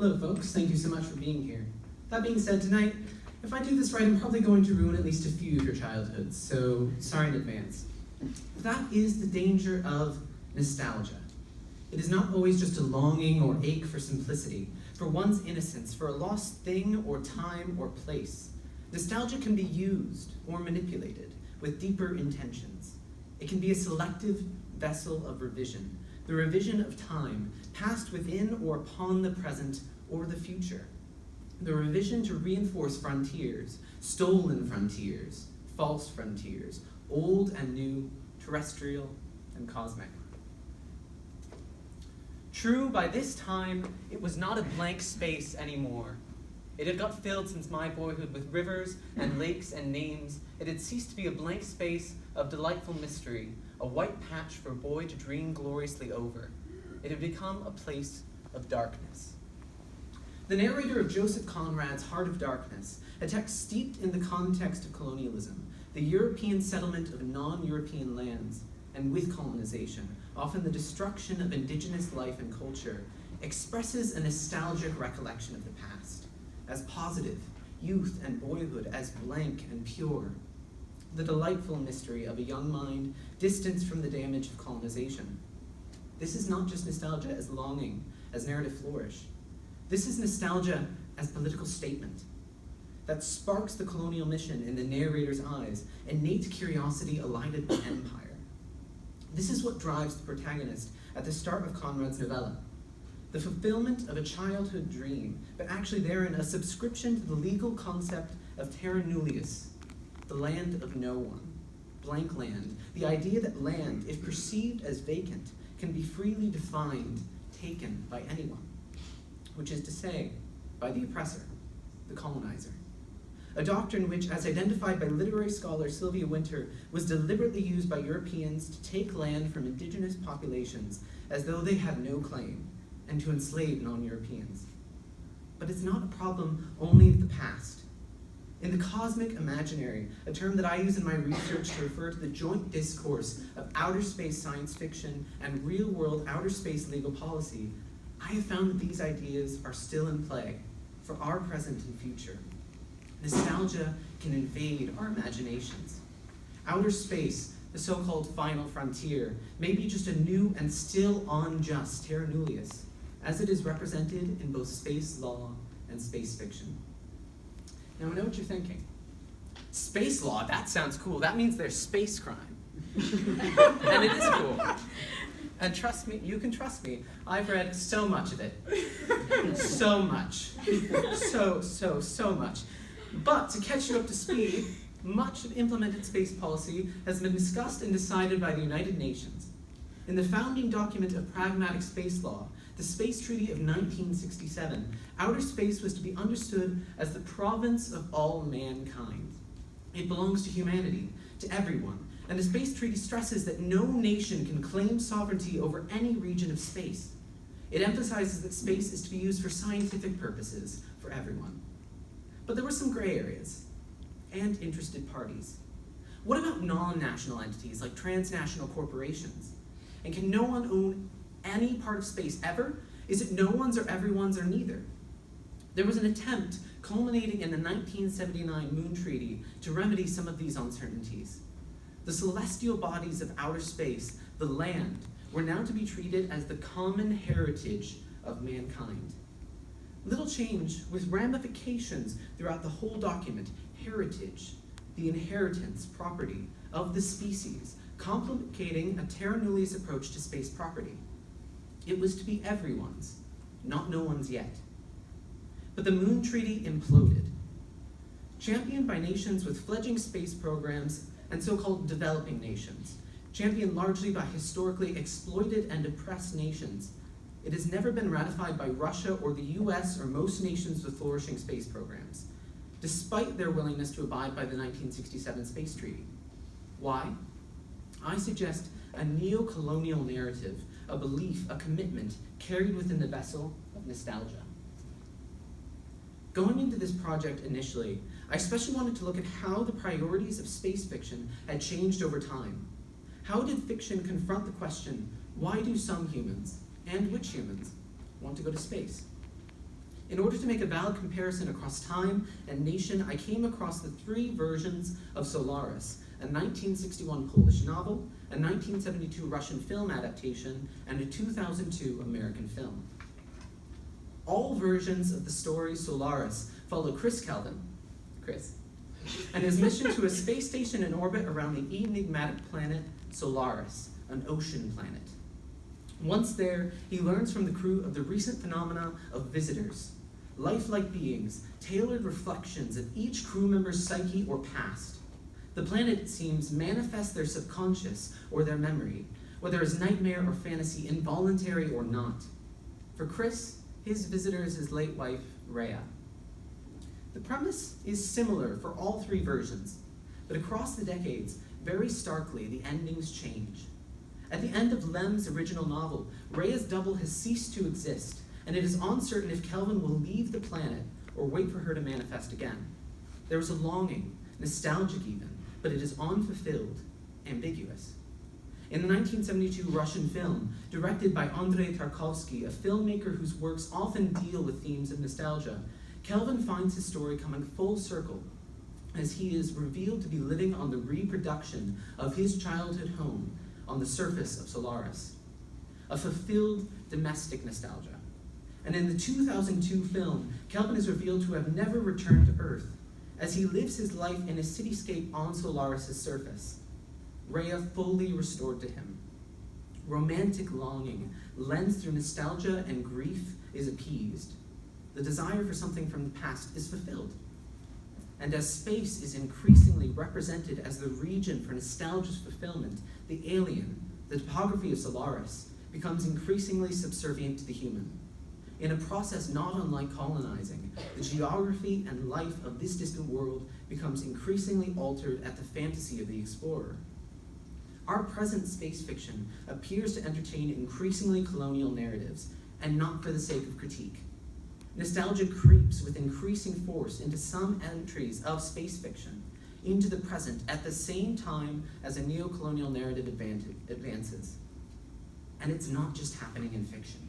Hello folks, thank you so much for being here. That being said, tonight, if I do this right, I'm probably going to ruin at least a few of your childhoods, so sorry in advance. That is the danger of nostalgia. It is not always just a longing or ache for simplicity, for one's innocence, for a lost thing or time or place. Nostalgia can be used or manipulated with deeper intentions. It can be a selective vessel of revision, the revision of time, passed within or upon the present or the future. The revision to reinforce frontiers, stolen frontiers, false frontiers, old and new, terrestrial and cosmic. True, by this time, it was not a blank space anymore. It had got filled since my boyhood with rivers and lakes and names. It had ceased to be a blank space of delightful mystery, a white patch for a boy to dream gloriously over. It had become a place of darkness. The narrator of Joseph Conrad's Heart of Darkness, a text steeped in the context of colonialism, the European settlement of non-European lands, and with colonization, often the destruction of indigenous life and culture, expresses a nostalgic recollection of the past, as positive, youth and boyhood as blank and pure, the delightful mystery of a young mind distanced from the damage of colonization. This is not just nostalgia as longing, as narrative flourish. This is nostalgia as political statement that sparks the colonial mission in the narrator's eyes, innate curiosity alighted by empire. This is what drives the protagonist at the start of Conrad's novella. The fulfillment of a childhood dream, but actually therein a subscription to the legal concept of terra nullius, the land of no one, blank land, the idea that land, if perceived as vacant, can be freely defined, taken by anyone, which is to say, by the oppressor, the colonizer. A doctrine which, as identified by literary scholar Sylvia Wynter, was deliberately used by Europeans to take land from indigenous populations as though they had no claim, and to enslave non-Europeans. But it's not a problem only of the past. In the cosmic imaginary, a term that I use in my research to refer to the joint discourse of outer space science fiction and real-world outer space legal policy, I have found that these ideas are still in play for our present and future. Nostalgia can invade our imaginations. Outer space, the so-called final frontier, may be just a new and still unjust terra nullius, as it is represented in both space law and space fiction. Now I know what you're thinking. Space law, that sounds cool. That means there's space crime. And it is cool. And trust me, you can trust me, I've read so much of it. So much. So much. But to catch you up to speed, much of implemented space policy has been discussed and decided by the United Nations. In the founding document of pragmatic space law, the Space Treaty of 1967, outer space was to be understood as the province of all mankind. It belongs to humanity, to everyone, and the Space Treaty stresses that no nation can claim sovereignty over any region of space. It emphasizes that space is to be used for scientific purposes for everyone. But there were some gray areas and interested parties. What about non-national entities like transnational corporations? And can no one own any part of space ever? Is it no one's or everyone's or neither? There was an attempt culminating in the 1979 Moon Treaty to remedy some of these uncertainties. The celestial bodies of outer space, the land, were now to be treated as the common heritage of mankind. Little change with ramifications throughout the whole document. Heritage, the inheritance, property of the species, complicating a terra nullius approach to space property. It was to be everyone's, not no one's yet. But the Moon Treaty imploded. Championed by nations with fledgling space programs and so-called developing nations, championed largely by historically exploited and oppressed nations, it has never been ratified by Russia or the US or most nations with flourishing space programs, despite their willingness to abide by the 1967 Space Treaty. Why? I suggest a neo-colonial narrative, a belief, a commitment carried within the vessel of nostalgia. Going into this project initially, I especially wanted to look at how the priorities of space fiction had changed over time. How did fiction confront the question, why do some humans, and which humans, want to go to space? In order to make a valid comparison across time and nation, I came across the three versions of Solaris, a 1961 Polish novel, a 1972 Russian film adaptation, and a 2002 American film. All versions of the story Solaris follow Chris, and his mission to a space station in orbit around the enigmatic planet Solaris, an ocean planet. Once there, he learns from the crew of the recent phenomena of visitors, lifelike beings, tailored reflections of each crew member's psyche or past. The planet, it seems, manifests their subconscious or their memory, whether as nightmare or fantasy, involuntary or not. For Chris, his visitor is his late wife, Rhea. The premise is similar for all three versions, but across the decades, very starkly, the endings change. At the end of Lem's original novel, Rhea's double has ceased to exist, and it is uncertain if Kelvin will leave the planet or wait for her to manifest again. There is a longing, nostalgic even, but it is unfulfilled, ambiguous. In the 1972 Russian film, directed by Andrei Tarkovsky, a filmmaker whose works often deal with themes of nostalgia, Kelvin finds his story coming full circle as he is revealed to be living on the reproduction of his childhood home on the surface of Solaris, a fulfilled domestic nostalgia. And in the 2002 film, Kelvin is revealed to have never returned to Earth as he lives his life in a cityscape on Solaris' surface, Rhea fully restored to him. Romantic longing, lensed through nostalgia and grief, is appeased. The desire for something from the past is fulfilled. And as space is increasingly represented as the region for nostalgia's fulfillment, the alien, the topography of Solaris, becomes increasingly subservient to the human. In a process not unlike colonizing, the geography and life of this distant world becomes increasingly altered at the fantasy of the explorer. Our present space fiction appears to entertain increasingly colonial narratives, and not for the sake of critique. Nostalgia creeps with increasing force into some entries of space fiction, into the present, at the same time as a neo-colonial narrative advances. And it's not just happening in fiction.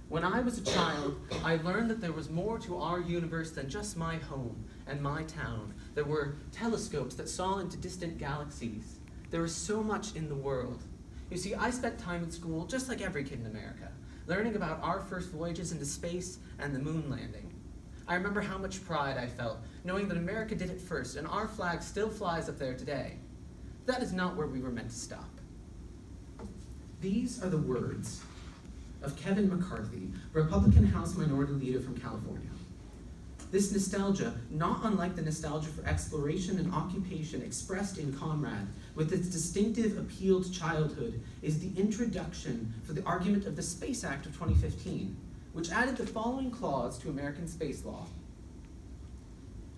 When I was a child, I learned that there was more to our universe than just my home and my town. There were telescopes that saw into distant galaxies. There is so much in the world. You see, I spent time in school, just like every kid in America, learning about our first voyages into space and the moon landing. I remember how much pride I felt, knowing that America did it first, and our flag still flies up there today. That is not where we were meant to stop. These are the words of Kevin McCarthy, Republican House Minority Leader from California. This nostalgia, not unlike the nostalgia for exploration and occupation expressed in Conrad, with its distinctive appeal to childhood, is the introduction for the argument of the Space Act of 2015, which added the following clause to American space law.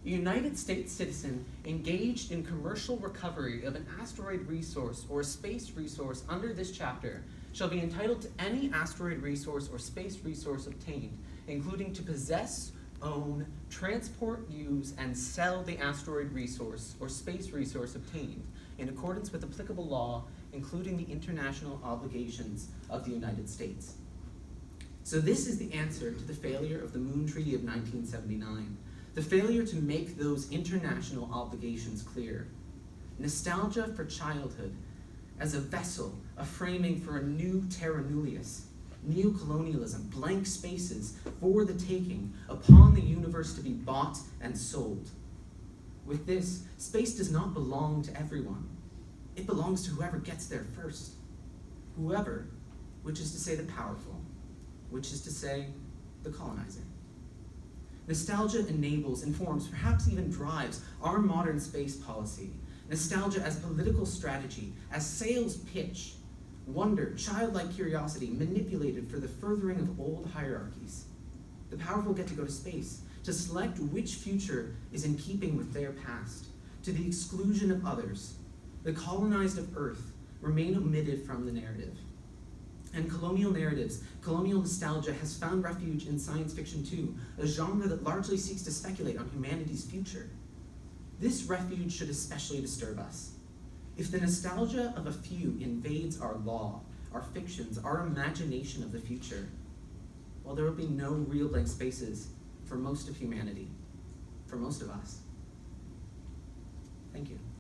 A United States citizen engaged in commercial recovery of an asteroid resource or a space resource under this chapter shall be entitled to any asteroid resource or space resource obtained, including to possess, own, transport, use, and sell the asteroid resource or space resource obtained in accordance with applicable law, including the international obligations of the United States. So this is the answer to the failure of the Moon Treaty of 1979, the failure to make those international obligations clear. Nostalgia for childhood as a vessel, a framing for a new terra nullius, new colonialism, blank spaces for the taking, upon the universe to be bought and sold. With this, space does not belong to everyone. It belongs to whoever gets there first. Whoever, which is to say the powerful, which is to say the colonizer. Nostalgia enables, informs, perhaps even drives our modern space policy. Nostalgia as political strategy, as sales pitch, wonder, childlike curiosity manipulated for the furthering of old hierarchies. The powerful get to go to space, to select which future is in keeping with their past, to the exclusion of others. The colonized of Earth remain omitted from the narrative. And colonial narratives, colonial nostalgia has found refuge in science fiction too, a genre that largely seeks to speculate on humanity's future. This refuge should especially disturb us. If the nostalgia of a few invades our law, our fictions, our imagination of the future, well, there will be no real blank spaces for most of humanity, for most of us. Thank you.